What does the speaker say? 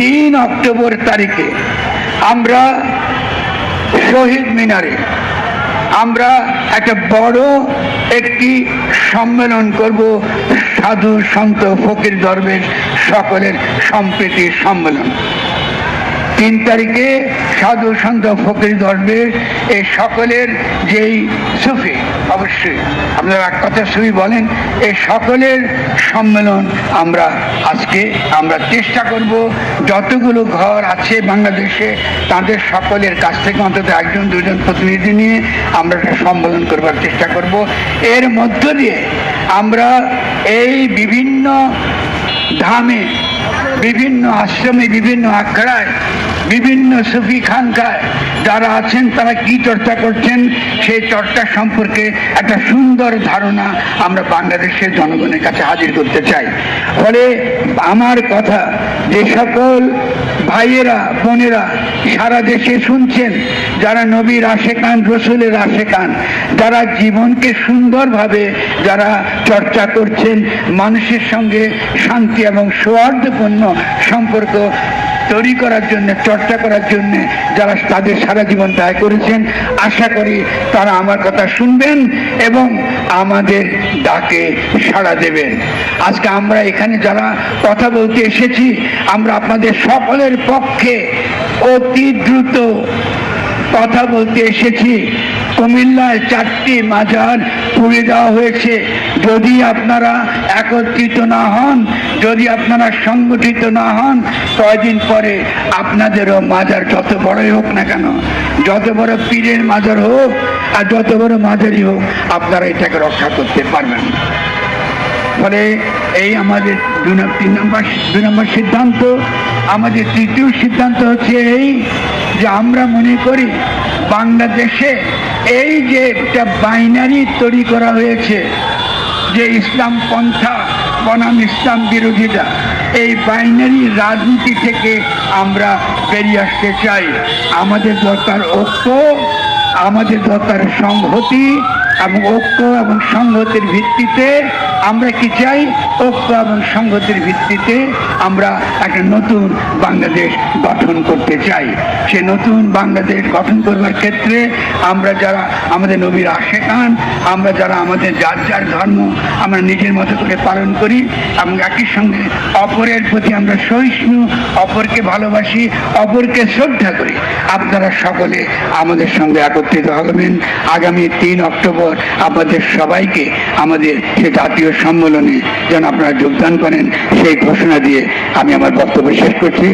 3 October তারিখে আমরা শহীদ মিনারে আমরা একটা বড় একটি সম্মেলন করব, সাধু সন্ত ফকির দরবেশ সকলের সম্প্রীতির সম্মেলন। 3 তারিখে সাধু সন্ত ফকির দরবেশ এই সকলের যেই সুফি, অবশ্যই আপনারা এক কথা সুফি বলেন, এই সকলের সম্মেলন আমরা চেষ্টা করব যতগুলো ঘর আছে বাংলাদেশে তাদের সকলের কাছ থেকে অন্তত 1-2 প্রতিনিধি নিয়ে আমরা একটা সম্মেলন করবার চেষ্টা করব। এর মধ্য দিয়ে আমরা এই বিভিন্ন ধামে, বিভিন্ন আশ্রমে, বিভিন্ন আখড়ায়, বিভিন্ন সুফি খানকায় যারা আছেন তারা কি চর্চা করছেন সেই চর্চা সম্পর্কে একটা সুন্দর ধারণা আমরা বাংলাদেশের জনগণের কাছে হাজির করতে চাই। ফলে আমার কথা যে সকল ভাইয়েরা বোনেরা সারা দেশে শুনছেন, যারা নবীর আশেকান, রসুলের আশেকান, যারা জীবনকে সুন্দরভাবে যারা চর্চা করছেন, মানুষের সঙ্গে শান্তি এবং সৌহার্দ্যপূর্ণ সম্পর্ক তৈরি করার জন্য, চর্চা করার জন্য যারা তাদের সারা জীবন ব্যয় করেছেন, আশা করি তারা আমার কথা শুনবেন এবং আমাদের ডাকে সাড়া দেবেন। আজকে আমরা এখানে যারা কথা বলতে এসেছি, আমরা আপনাদের সকলের পক্ষে অতি দ্রুত কথা বলতে এসেছি। কুমিল্লায় 4টি মাজার পুড়িয়ে দেওয়া হয়েছে। যদি আপনারা একত্রিত না হন, যদি আপনারা সংগঠিত না হন, কয়দিন পরে আপনাদেরও মাজার যত বড়ই হোক না কেন, যত বড় পীরের মাজার হোক আর যত বড় মাজারই হোক, আপনারা এটাকে রক্ষা করতে পারবেন। ফলে এই আমাদের 2 নম্বর সিদ্ধান্ত। আমাদের 3য় সিদ্ধান্ত হচ্ছে এই যে আমরা মনে করি বাংলাদেশে এই যে একটা বাইনারি তৈরি করা হয়েছে, যে ইসলাম পন্থা বনাম ইসলাম বিরোধিতা, এই বাইনারি রাজনীতি থেকে আমরা বেরিয়ে আসতে চাই। আমাদের দরকার ঐক্য, আমাদের দরকার সংহতি, এবং ঐক্য এবং সংহতির ভিত্তিতে আমরা কি চাই? ঐক্য এবং সংহতির ভিত্তিতে আমরা একটা নতুন বাংলাদেশ গঠন করতে চাই। সে নতুন বাংলাদেশ গঠন করবার ক্ষেত্রে আমরা যারা আমাদের নবীর আশেকান, আমরা যারা আমাদের যার যার ধর্ম আমরা নিজের মতো করে পালন করি এবং একই সঙ্গে অপরের প্রতি আমরা সহিষ্ণু, অপরকে ভালোবাসি, অপরকে শ্রদ্ধা করি, আপনারা সকলে আমাদের সঙ্গে একত্রিত হবেন। আগামী 3 অক্টোবর আপনাদের সবাইকে আমাদের সে জাতীয় সম্মেলনে যেন আপনারা যোগদান করেন, সেই ঘোষণা দিয়ে আমি আমার বক্তব্য শেষ করছি।